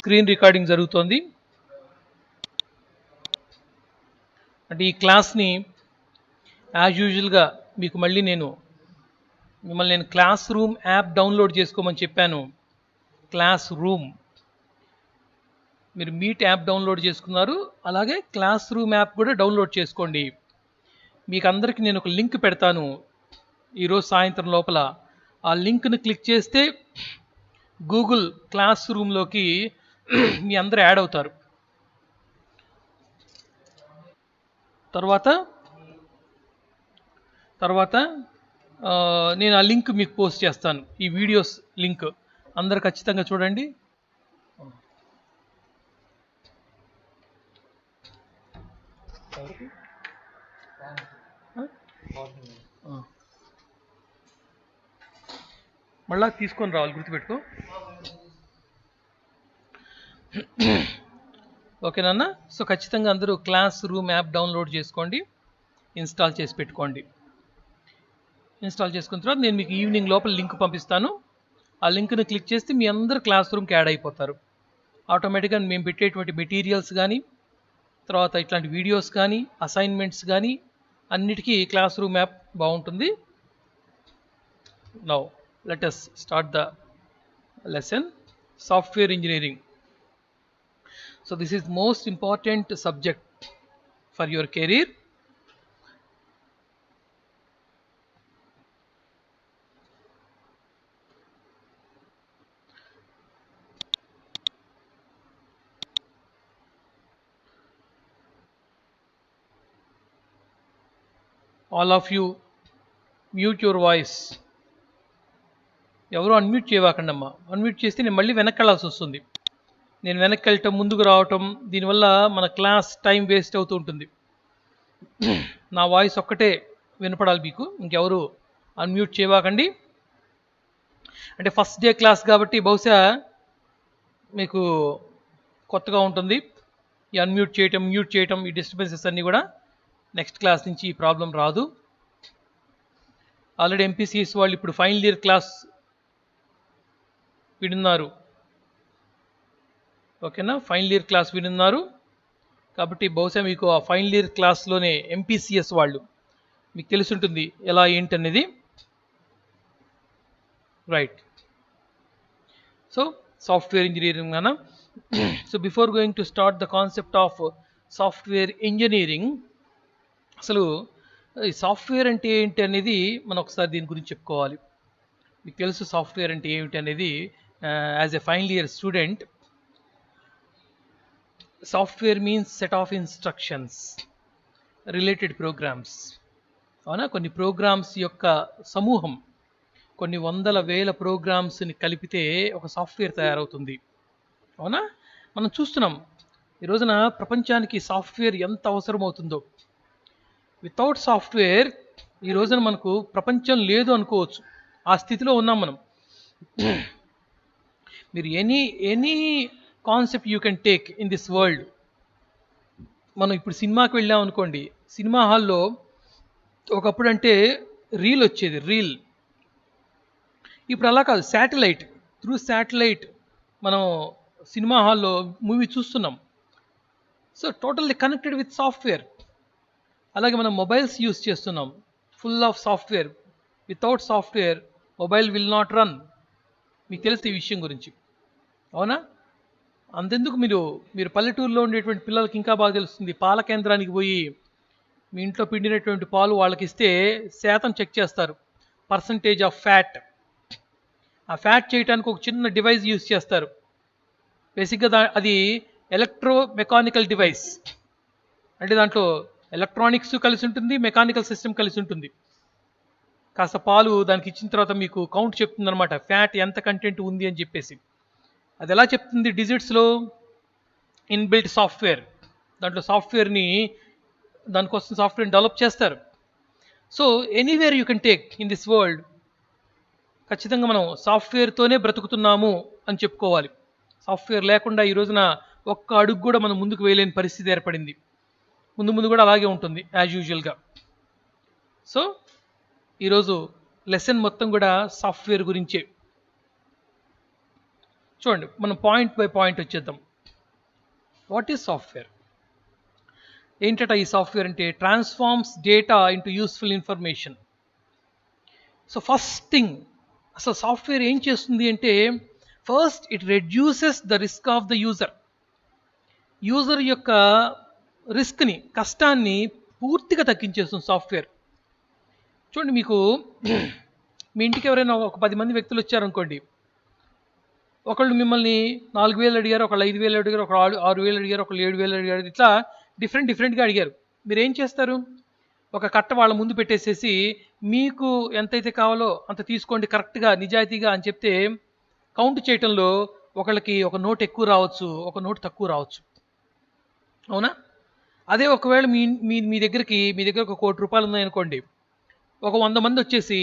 Screen recording జరుగుతోంది. అంటే ఈ క్లాస్ని యాజ్ యూజువల్గా మీకు మళ్ళీ మిమ్మల్ని నేను క్లాస్ రూమ్ యాప్ డౌన్లోడ్ చేసుకోమని చెప్పాను. క్లాస్ రూమ్ మీరు మీట్ యాప్ డౌన్లోడ్ చేసుకున్నారు, అలాగే క్లాస్ రూమ్ యాప్ కూడా డౌన్లోడ్ చేసుకోండి. మీకు అందరికీ నేను ఒక లింక్ పెడతాను ఈరోజు సాయంత్రం లోపల. ఆ లింక్ని క్లిక్ చేస్తే గూగుల్ క్లాస్ రూమ్లోకి మీ అందరూ యాడ్ అవుతారు. తర్వాత నేను ఆ లింక్ మీకు పోస్ట్ చేస్తాను, ఈ వీడియోస్ లింక్. అందరు ఖచ్చితంగా చూడండి. మళ్ళా తీసుకొని రావాలి, గుర్తుపెట్టుకో. ఓకేనా? సో ఖచ్చితంగా అందరూ క్లాస్ రూమ్ యాప్ డౌన్లోడ్ చేసుకోండి, ఇన్స్టాల్ చేసి పెట్టుకోండి. ఇన్స్టాల్ చేసుకున్న తర్వాత నేను మీకు ఈవినింగ్ లోపల లింక్ పంపిస్తాను. ఆ లింక్ని క్లిక్ చేస్తే మీ అందరు క్లాస్ రూమ్కి యాడ్ అయిపోతారు. ఆటోమేటిక్గా మేము పెట్టేటువంటి మెటీరియల్స్ కానీ, తర్వాత ఇట్లాంటి వీడియోస్ కానీ, అసైన్మెంట్స్ కానీ అన్నిటికీ క్లాస్ రూమ్ యాప్ బాగుంటుంది. Now let us start the lesson. Software engineering. So this is most important subject for your career. All of you mute your voice. ఎవరు అన్మ్యూట్ చేయవాకండి అమ్మా. అన్మ్యూట్ చేస్తే నేను మళ్ళీ వెనక్కి వెళ్ళాల్సి వస్తుంది. నేను వెనక్కి వెళ్ళటం, ముందుకు రావటం, దీనివల్ల మన క్లాస్ టైం వేస్ట్ అవుతూ ఉంటుంది. నా వాయిస్ ఒక్కటే వినపడాలి మీకు, ఇంకెవరు అన్మ్యూట్ చేయవాకండి. అంటే ఫస్ట్ డే క్లాస్ కాబట్టి బహుశా మీకు కొత్తగా ఉంటుంది ఈ అన్మ్యూట్ చేయటం, మ్యూట్ చేయటం, ఈ డిస్టర్బెన్సెస్ అన్నీ కూడా. నెక్స్ట్ క్లాస్ నుంచి ఈ ప్రాబ్లం రాదు. ఆల్రెడీ ఎంపీసీఎస్ వాళ్ళు ఇప్పుడు ఫైనల్ ఇయర్ క్లాస్ వినున్నారు. ఓకేనా? ఫైనల్ ఇయర్ క్లాస్ వినున్నారు కాబట్టి బహుశా మీకు ఆ ఫైనల్ ఇయర్ క్లాస్లోనే ఎంపీసీఎస్ వాళ్ళు మీకు తెలిసి ఉంటుంది ఎలా ఏంటనేది. రైట్. సో సాఫ్ట్వేర్ ఇంజనీరింగ్ అన్న. So before going to start the concept of software engineering, అసలు ఈ సాఫ్ట్వేర్ అంటే ఏంటి అనేది మనం ఒకసారి దీని గురించి చెప్పుకోవాలి. మీకు తెలుసు సాఫ్ట్వేర్ అంటే ఏమిటి అనేది. As a final year student, software means set of instructions, related programs. అవునా? కొన్ని ప్రోగ్రామ్స్ యొక్క సమూహం, కొన్ని వందల వేల ప్రోగ్రామ్స్ని కలిపితే ఒక సాఫ్ట్వేర్ తయారవుతుంది. అవునా? మనం చూస్తున్నాం ఈ రోజున ప్రపంచానికి సాఫ్ట్వేర్ ఎంత అవసరం అవుతుందో. వితౌట్ సాఫ్ట్వేర్ ఈ రోజున మనకు ప్రపంచం లేదు అనుకోవచ్చు, ఆ స్థితిలో ఉన్నాం మనం. మీరు any concept you can take in this world. మనం ఇప్పుడు సినిమాకి వెళ్ళాం అనుకోండి, సినిమా హాల్లో ఒకప్పుడు అంటే రీల్ వచ్చేది, రీల్. ఇప్పుడు అలా కాదు, శాటిలైట్. త్రూ శాటిలైట్ మనం సినిమా హాల్లో మూవీ చూస్తున్నాం. So totally connected with software. అలాగే మనం మొబైల్స్ యూస్ చేస్తున్నాం, full of software. Without software mobile will not run. మీకు తెలుసు ఈ విషయం గురించి, అవునా? అంతెందుకు, మీరు పల్లెటూరులో ఉండేటువంటి పిల్లలకి ఇంకా బాగా తెలుస్తుంది. పాల కేంద్రానికి పోయి మీ ఇంట్లో పిండినటువంటి పాలు వాళ్ళకి ఇస్తే శాతం చెక్ చేస్తారు, పర్సంటేజ్ ఆఫ్ ఫ్యాట్. ఆ ఫ్యాట్ చేయడానికి ఒక చిన్న డివైస్ యూస్ చేస్తారు. బేసిక్గా అది ఎలక్ట్రో మెకానికల్ డివైస్. అంటే దాంట్లో ఎలక్ట్రానిక్స్ కలిసి ఉంటుంది, మెకానికల్ సిస్టమ్ కలిసి ఉంటుంది. కాస్త పాలు దానికి ఇచ్చిన తర్వాత మీకు కౌంట్ చెప్తుంది అనమాట, ఫ్యాట్ ఎంత కంటెంట్ ఉంది అని చెప్పేసి. అది ఎలా చెప్తుంది? డిజిట్స్లో ఇన్బిల్ట్ సాఫ్ట్వేర్. దాంట్లో దానికోసం సాఫ్ట్వేర్ని డెవలప్ చేస్తారు. So anywhere you can take in this world, ఖచ్చితంగా మనం సాఫ్ట్వేర్తోనే బ్రతుకుతున్నాము అని చెప్పుకోవాలి. సాఫ్ట్వేర్ లేకుండా ఈ రోజున ఒక్క అడుగు కూడా మనం ముందుకు వేయలేని పరిస్థితి ఏర్పడింది. ముందు కూడా అలాగే ఉంటుంది యాజ్ యూజువల్గా. సో ఈరోజు లెసన్ మొత్తం కూడా సాఫ్ట్వేర్ గురించే. చూడండి, మనం పాయింట్ బై పాయింట్ వచ్చేద్దాం. What is software? ఏంటట ఈ సాఫ్ట్వేర్ అంటే? Transforms data into useful information. So first thing, అసలు సాఫ్ట్వేర్ ఏం చేస్తుంది అంటే, first it reduces the risk of the user. User యొక్క రిస్క్ని, కష్టాన్ని పూర్తిగా తగ్గించేస్తుంది సాఫ్ట్వేర్. చూడండి, మీకు మీ ఇంటికి ఎవరైనా ఒక 10 మంది వ్యక్తులు వచ్చారనుకోండి, ఒకళ్ళు మిమ్మల్ని 4,000 అడిగారు, ఒకళ్ళు 5,000 అడిగారు, ఒకళ్ళు 6,000 అడిగారు, ఒకళ్ళు 7,000 అడిగారు, ఇట్లా డిఫరెంట్గా అడిగారు. మీరు ఏం చేస్తారు? ఒక కట్ట వాళ్ళ ముందు పెట్టేసేసి మీకు ఎంతైతే కావాలో అంత తీసుకోండి కరెక్ట్గా నిజాయితీగా అని చెప్తే, కౌంట్ చేయటంలో ఒకళ్ళకి ఒక నోట్ ఎక్కువ రావచ్చు, ఒక నోట్ తక్కువ రావచ్చు. అవునా? అదే ఒకవేళ మీ మీ మీ దగ్గరికి మీ దగ్గర ఒక 1 కోటి రూపాయలు ఉన్నాయనుకోండి, ఒక 100 మంది వచ్చేసి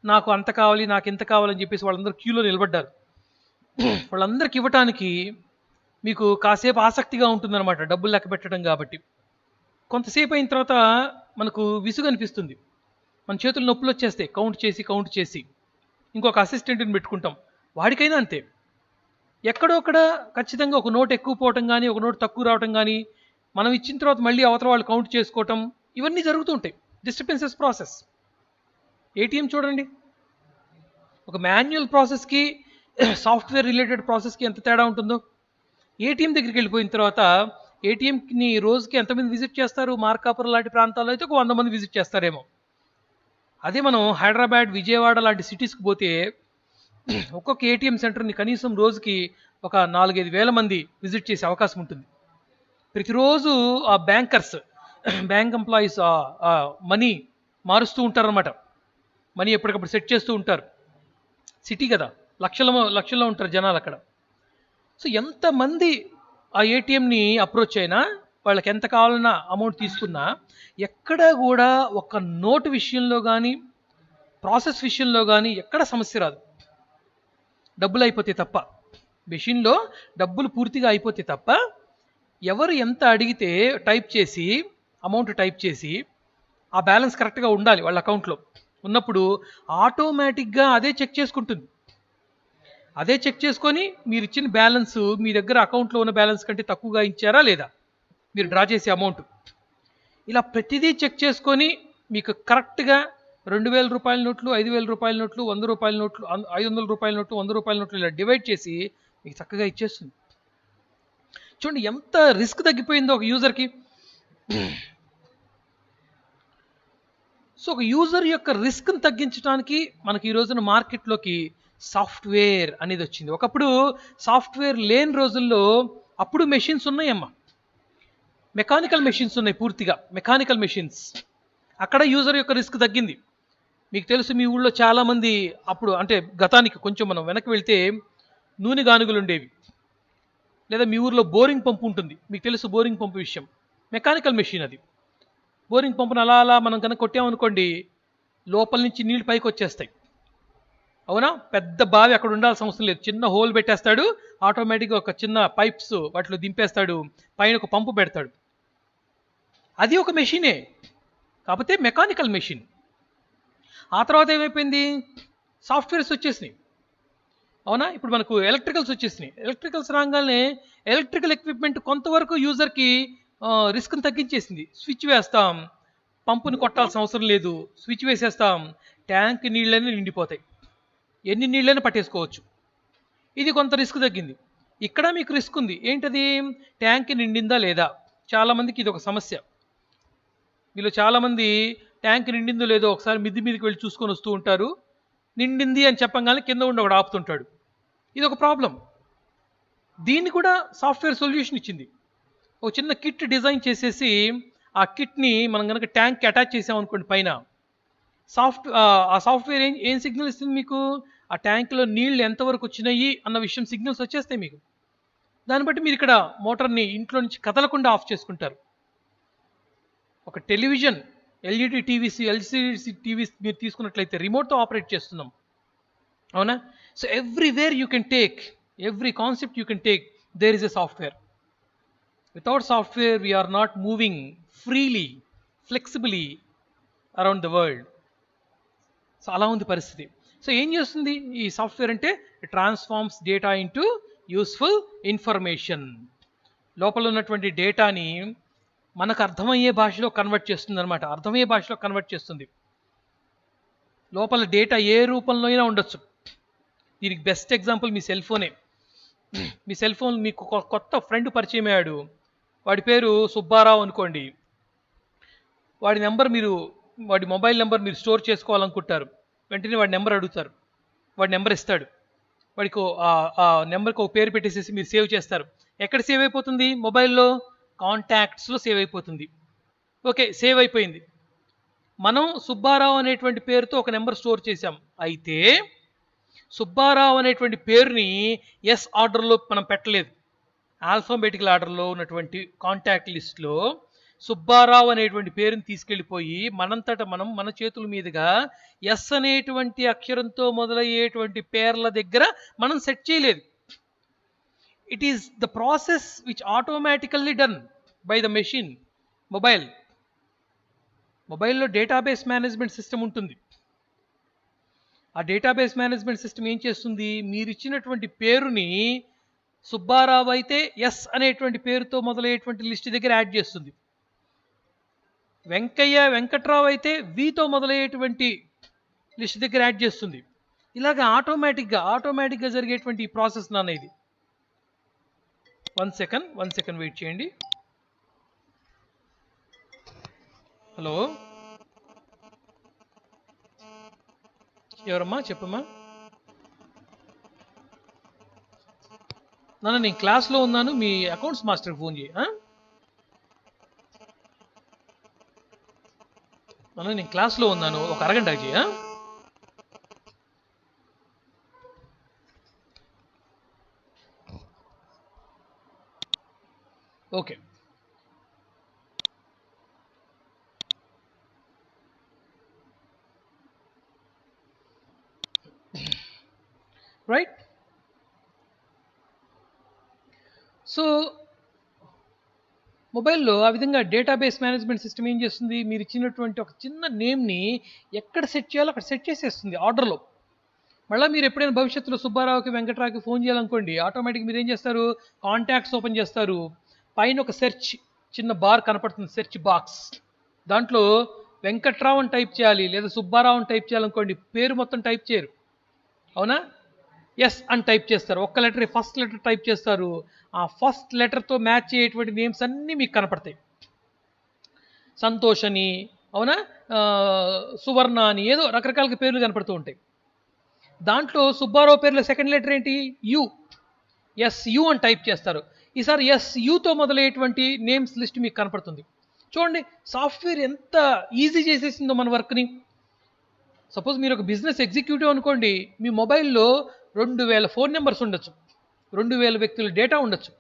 నాకు అంత కావాలి, నాకు ఇంత కావాలని చెప్పేసి వాళ్ళందరూ క్యూలో నిలబడ్డారు. వాళ్ళందరికి ఇవ్వటానికి మీకు కాసేపు ఆసక్తిగా ఉంటుందన్నమాట, డబ్బులు లెక్క పెట్టడం కాబట్టి. కొంతసేపు అయిన తర్వాత మనకు విసుగు అనిపిస్తుంది, మన చేతులు నొప్పులు వచ్చేస్తాయి కౌంట్ చేసి. ఇంకొక అసిస్టెంట్ని పెట్టుకుంటాం, వాడికైనా అంతే. ఎక్కడో అక్కడ ఖచ్చితంగా ఒక నోట్ ఎక్కువ పోవటం కానీ, ఒక నోట్ తక్కువ రావటం కానీ, మనం ఇచ్చిన తర్వాత మళ్ళీ అవతల వాళ్ళు కౌంట్ చేసుకోవటం, ఇవన్నీ జరుగుతూ ఉంటాయి. Disturbances process. ఏటీఎం చూడండి, ఒక మాన్యువల్ ప్రాసెస్కి సాఫ్ట్వేర్ రిలేటెడ్ ప్రాసెస్కి ఎంత తేడా ఉంటుందో. ఏటీఎం దగ్గరికి వెళ్ళిపోయిన తర్వాత ఏటీఎంని రోజుకి ఎంతమంది విజిట్ చేస్తారు? మార్కాపురం లాంటి ప్రాంతాల్లో అయితే ఒక 100 మంది విజిట్ చేస్తారేమో. అదే మనం హైదరాబాద్, విజయవాడ లాంటి సిటీస్కి పోతే ఒక్కొక్క ఏటీఎం సెంటర్ని కనీసం రోజుకి ఒక 4-5 వేల మంది విజిట్ చేసే అవకాశం ఉంటుంది. ప్రతిరోజు ఆ బ్యాంకర్స్, బ్యాంక్ ఎంప్లాయీస్ మనీ మారుస్తూ ఉంటారనమాట. మనీ ఎప్పటికప్పుడు సెట్ చేస్తూ ఉంటారు. సిటీ కదా, లక్షల్లో ఉంటారు జనాలు అక్కడ. సో ఎంతమంది ఆ ఏటీఎంని అప్రోచ్ అయినా, వాళ్ళకి ఎంత కావాలన్నా అమౌంట్ తీసుకున్నా, ఎక్కడా కూడా ఒక నోటు విషయంలో కానీ, ప్రాసెస్ విషయంలో కానీ ఎక్కడ సమస్య రాదు. డబ్బులు అయిపోతే తప్ప, మెషిన్లో డబ్బులు పూర్తిగా అయిపోతే తప్ప, ఎవరు ఎంత అడిగితే అమౌంట్ టైప్ చేసి ఆ బ్యాలెన్స్ కరెక్ట్గా ఉండాలి వాళ్ళ అకౌంట్లో ఉన్నప్పుడు, ఆటోమేటిక్గా అదే చెక్ చేసుకుంటుంది. అదే చెక్ చేసుకొని మీరు ఇచ్చిన బ్యాలెన్స్ మీ దగ్గర అకౌంట్లో ఉన్న బ్యాలెన్స్ కంటే తక్కువగా ఇచ్చారా లేదా, మీరు డ్రా చేసే అమౌంట్, ఇలా ప్రతిదీ చెక్ చేసుకొని మీకు కరెక్ట్గా 2,000 రూపాయల నోట్లు, 5,000 రూపాయల నోట్లు, 100 రూపాయల నోట్లు, 500 రూపాయల నోట్లు, 100 రూపాయల నోట్లు ఇలా డివైడ్ చేసి మీకు చక్కగా ఇచ్చేస్తుంది. చూడండి ఎంత రిస్క్ తగ్గిపోయిందో ఒక యూజర్కి. సో ఒక యూజర్ యొక్క రిస్క్ని తగ్గించడానికి మనకి ఈ రోజున మార్కెట్లోకి సాఫ్ట్వేర్ అనేది వచ్చింది. ఒకప్పుడు సాఫ్ట్వేర్ లేని రోజుల్లో అప్పుడు మెషిన్స్ ఉన్నాయమ్మా, మెకానికల్ మెషిన్స్ ఉన్నాయి, పూర్తిగా మెకానికల్ మెషిన్స్. అక్కడ యూజర్ యొక్క రిస్క్ తగ్గింది. మీకు తెలుసు, మీ ఊళ్ళో చాలామంది అప్పుడు, అంటే గతానికి కొంచెం మనం వెనక్కి వెళ్తే నూనె గానుగులు ఉండేవి, లేదా మీ ఊర్లో బోరింగ్ పంపు ఉంటుంది. మీకు తెలుసు బోరింగ్ పంపు విషయం, మెకానికల్ మెషిన్ అది. బోరింగ్ పంపును అలా మనం కనుక కొట్టామనుకోండి, లోపల నుంచి నీళ్ళు పైకి వచ్చేస్తాయి. అవునా? పెద్ద బావి అక్కడ ఉండాల్సిన అవసరం లేదు, చిన్న హోల్ పెట్టేస్తాడు, ఆటోమేటిక్గా ఒక చిన్న పైప్స్ వాటిలో దింపేస్తాడు, పైన ఒక పంపు పెడతాడు. అది ఒక మెషినే, కాకపోతే మెకానికల్ మెషిన్. ఆ తర్వాత ఏమైపోయింది? సాఫ్ట్వేర్స్ వచ్చేసినాయి. అవునా? ఇప్పుడు మనకు ఎలక్ట్రికల్స్ వచ్చేసినాయి. ఎలక్ట్రికల్స్ రాగానే ఎలక్ట్రికల్ ఎక్విప్మెంట్ కొంతవరకు యూజర్కి రిస్క్ని తగ్గించేసింది. స్విచ్ వేస్తాం, పంపుని కొట్టాల్సిన అవసరం లేదు, స్విచ్ వేసేస్తాం, ట్యాంక్ నీళ్ళని నిండిపోతాయి, ఎన్ని నీళ్ళని పట్టేసుకోవచ్చు. ఇది కొంత రిస్క్ తగ్గింది. ఇక్కడ మీకు రిస్క్ ఉంది. ఏంటది? ట్యాంక్ నిండిందా లేదా. చాలామందికి ఇది ఒక సమస్య. వీళ్ళు చాలామంది ట్యాంక్ నిండిందో లేదో ఒకసారి మిద్ది మీదకి వెళ్ళి చూసుకొని వస్తూ ఉంటారు. నిండింది అని చెప్పగానే కింద ఉండి ఒకడు ఆపుతుంటాడు. ఇది ఒక ప్రాబ్లం. దీన్ని కూడా సాఫ్ట్వేర్ సొల్యూషన్ ఇచ్చింది. ఒక చిన్న కిట్ డిజైన్ చేసేసి ఆ కిట్ని మనం కనుక ట్యాంక్కి అటాచ్ చేసామనుకోండి పైన, ఆ సాఫ్ట్వేర్ ఏం సిగ్నల్ ఇస్తుంది మీకు? ఆ ట్యాంక్లో నీళ్ళు ఎంతవరకు వచ్చినాయి అన్న విషయం సిగ్నల్స్ వచ్చేస్తాయి మీకు. దాన్ని బట్టి మీరు ఇక్కడ మోటార్ని ఇంట్లో నుంచి కదలకుండా ఆఫ్ చేసుకుంటారు. ఒక television, LED TVs, LCD TVs మీరు తీసుకున్నట్లయితే రిమోట్తో ఆపరేట్ చేస్తున్నాం. అవునా? So everywhere you can take, every concept you can take, there is a software. Without software, we are not moving freely, flexibly around the world. So అలా ఉంది పరిస్థితి. So ఏం చేస్తుంది ఈ సాఫ్ట్వేర్ అంటే? It transforms data into useful information. లోపల ఉన్నటువంటి డేటాని మనకు అర్థమయ్యే భాషలో కన్వర్ట్ చేస్తుంది అనమాట. అర్థమయ్యే భాషలో కన్వర్ట్ చేస్తుంది. లోపల డేటా ఏ రూపంలో అయినా ఉండొచ్చు. దీనికి బెస్ట్ ఎగ్జాంపుల్ మీ సెల్ ఫోనే. మీ సెల్ ఫోన్ మీకు కొత్త ఫ్రెండ్ పరిచయం అయ్యాడు, వాడి పేరు సుబ్బారావు అనుకోండి. వాడి మొబైల్ నెంబర్ మీరు స్టోర్ చేసుకోవాలనుకుంటారు. వెంటనే వాడి నెంబర్ అడుగుతారు, వాడి నెంబర్ ఇస్తాడు. వాడికి ఆ నెంబర్కి ఒక పేరు పెట్టేసేసి మీరు సేవ్ చేస్తారు. ఎక్కడ సేవ్ అయిపోతుంది? మొబైల్లో కాంటాక్ట్స్లో సేవ్ అయిపోతుంది. ఓకే, సేవ్ అయిపోయింది. మనం సుబ్బారావు అనేటువంటి పేరుతో ఒక నెంబర్ స్టోర్ చేసాం. అయితే సుబ్బారావు అనేటువంటి పేరుని ఎస్ ఆర్డర్లో మనం పెట్టలేదు. ఆల్ఫాబెటికల్ ఆర్డర్లో ఉన్నటువంటి కాంటాక్ట్ లిస్ట్లో సుబ్బారావు అనేటువంటి పేరుని తీసుకెళ్ళిపోయి మనం మన చేతుల మీదుగా ఎస్ అనేటువంటి అక్షరంతో మొదలయ్యేటువంటి పేర్ల దగ్గర మనం సెట్ చేయలేదు. It is the process which automatically done by the machine. మొబైల్లో డేటాబేస్ మేనేజ్మెంట్ సిస్టమ్ ఉంటుంది. ఆ డేటాబేస్ మేనేజ్మెంట్ సిస్టమ్ ఏం చేస్తుంది? మీరు ఇచ్చినటువంటి పేరుని సుబ్బారావు అయితే ఎస్ అనేటువంటి పేరుతో మొదలయ్యేటువంటి లిస్ట్ దగ్గర యాడ్ చేస్తుంది. వెంకట్రావు అయితే వితో మొదలయ్యేటువంటి లిస్ట్ దగ్గర యాడ్ చేస్తుంది. ఇలాగ ఆటోమేటిక్గా జరిగేటువంటి ఈ ప్రాసెస్ నాన్న ఇది. వన్ సెకండ్ వెయిట్ చేయండి. హలో, ఎవరమ్మా? చెప్పమ్మా. నాన్న నేను క్లాస్లో ఉన్నాను, మీ అకౌంట్స్ మాస్టర్కి ఫోన్ చేయి. నాన్న నేను క్లాస్లో ఉన్నాను, ఒక అరగంట చేయ. Okay, right. సో మొబైల్లో ఆ విధంగా డేటాబేస్ మేనేజ్మెంట్ సిస్టమ్ ఏం చేస్తుంది? మీరు ఇచ్చినటువంటి ఒక చిన్న నేమ్ని ఎక్కడ సెట్ చేయాలో అక్కడ సెట్ చేసేస్తుంది ఆర్డర్లో. మళ్ళీ మీరు ఎప్పుడైనా భవిష్యత్తులో సుబ్బారావుకి వెంకట్రావుకి ఫోన్ చేయాలనుకోండి, ఆటోమేటిక్గా మీరు ఏం చేస్తారు? కాంటాక్ట్స్ ఓపెన్ చేస్తారు. పైన ఒక సెర్చ్ చిన్న బార్ కనపడుతుంది, సెర్చ్ బాక్స్. దాంట్లో వెంకట్రావు అని టైప్ చేయాలి, లేదా సుబ్బారావు అని టైప్ చేయాలనుకోండి, పేరు మొత్తం టైప్ చేయరు, అవునా? ఎస్ అని టైప్ చేస్తారు. ఒక్క లెటర్, ఫస్ట్ లెటర్ టైప్ చేస్తారు. ఆ ఫస్ట్ లెటర్తో మ్యాచ్ అయ్యేటువంటి నేమ్స్ అన్నీ మీకు కనపడతాయి. సంతోష్ అని, అవునా, సువర్ణ అని, ఏదో రకరకాల పేర్లు కనపడుతూ ఉంటాయి. దాంట్లో సుబ్బారావు పేర్లో సెకండ్ లెటర్ ఏంటి? యు. యు అని టైప్ చేస్తారు. ఈసారి యుతో మొదలయ్యేటువంటి నేమ్స్ లిస్ట్ మీకు కనపడుతుంది. చూడండి, సాఫ్ట్వేర్ ఎంత ఈజీ చేసేసిందో మన వర్క్ని. సపోజ్ మీరు ఒక బిజినెస్ ఎగ్జిక్యూటివ్ అనుకోండి, మీ మొబైల్లో 2000 ఫోన్ నెంబర్స్ ఉండొచ్చు, 2000 వ్యక్తుల డేటా ఉండొచ్చు.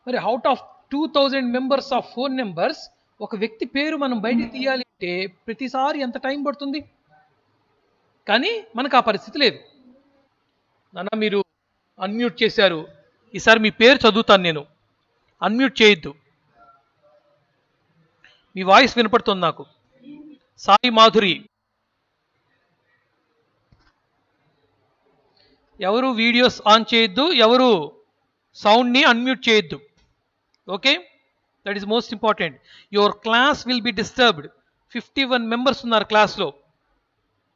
మరి out of 2000 members of phone numbers ఒక వ్యక్తి పేరు మనం బయటికి తీయాలి అంటే ప్రతిసారి ఎంత టైం పడుతుంది? కానీ మనకు ఆ పరిస్థితి లేదు. నాన్న మీరు అన్మ్యూట్ చేశారు, ఈసారి మీ పేరు చదువుతాను నేను, అన్మ్యూట్ చేయొద్దు. మీ వాయిస్ వినపడుతుంది నాకు. సాయి మాధురి. ఎవరు వీడియోస్ ఆన్ చేయొద్దు, ఎవరు సౌండ్ని అన్మ్యూట్ చేయొద్దు. Okay, that is most important. Your class will be disturbed. 51 members ఉన్నారు క్లాస్లో.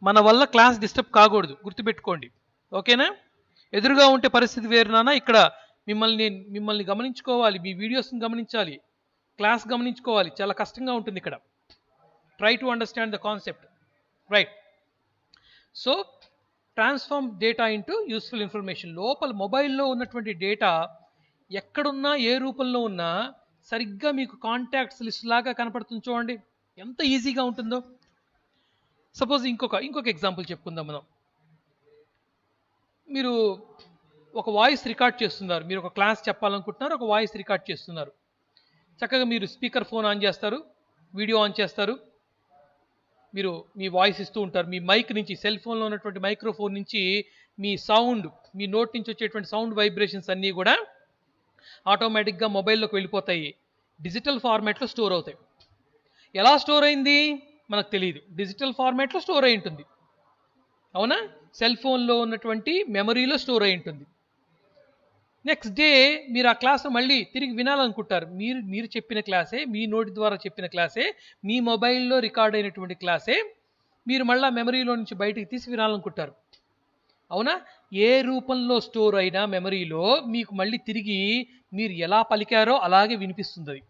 మన వల్ల క్లాస్ డిస్టర్బ్ కాకూడదు, గుర్తుపెట్టుకోండి. ఓకేనా? ఎదురుగా ఉంటే పరిస్థితి వేరు నాన్న. ఇక్కడ మిమ్మల్ని గమనించుకోవాలి, మీ వీడియోస్ని గమనించాలి, క్లాస్ గమనించుకోవాలి. చాలా కష్టంగా ఉంటుంది ఇక్కడ. Try to understand the concept, right? So transform data into useful information. లోపల మొబైల్లో ఉన్నటువంటి డేటా ఎక్కడున్నా, ఏ రూపంలో ఉన్నా సరిగ్గా మీకు కాంటాక్ట్స్ లిస్ట్ లాగా కనపడుతుంది. చూడండి ఎంత ఈజీగా ఉంటుందో. సపోజ్ ఇంకొక ఎగ్జాంపుల్ చెప్పుకుందాం మనం. మీరు ఒక వాయిస్ రికార్డ్ చేస్తున్నారు, మీరు ఒక క్లాస్ చెప్పాలనుకుంటున్నారు, ఒక వాయిస్ రికార్డ్ చేస్తున్నారు. చక్కగా మీరు స్పీకర్ ఫోన్ ఆన్ చేస్తారు, వీడియో ఆన్ చేస్తారు, మీరు మీ వాయిస్ ఇస్తూ ఉంటారు. మీ మైక్ నుంచి, సెల్ ఫోన్లో ఉన్నటువంటి మైక్రోఫోన్ నుంచి మీ సౌండ్, మీ నోట్ నుంచి వచ్చేటువంటి సౌండ్ వైబ్రేషన్స్ అన్నీ కూడా ఆటోమేటిక్గా మొబైల్లోకి వెళ్ళిపోతాయి, డిజిటల్ ఫార్మాట్లో స్టోర్ అవుతాయి. ఎలా స్టోర్ అయింది మనకు తెలియదు, డిజిటల్ ఫార్మాట్లో స్టోర్ అయి ఉంటుంది, అవునా? సెల్ ఫోన్లో ఉన్నటువంటి మెమరీలో స్టోర్ అయి ఉంటుంది. నెక్స్ట్ డే మీరు ఆ క్లాస్ మళ్ళీ తిరిగి వినాలనుకుంటారు. మీరు మీరు చెప్పిన క్లాసే, మీ నోటి ద్వారా చెప్పిన క్లాసే, మీ మొబైల్లో రికార్డ్ అయినటువంటి క్లాసే మీరు మళ్ళా మెమరీలో నుంచి బయటికి తీసి వినాలనుకుంటారు. అవునా? ఏ రూపంలో స్టోర్ అయినా మెమరీలో మీకు మళ్ళీ తిరిగి మీరు ఎలా పలికారో అలాగే వినిపిస్తుంది అది.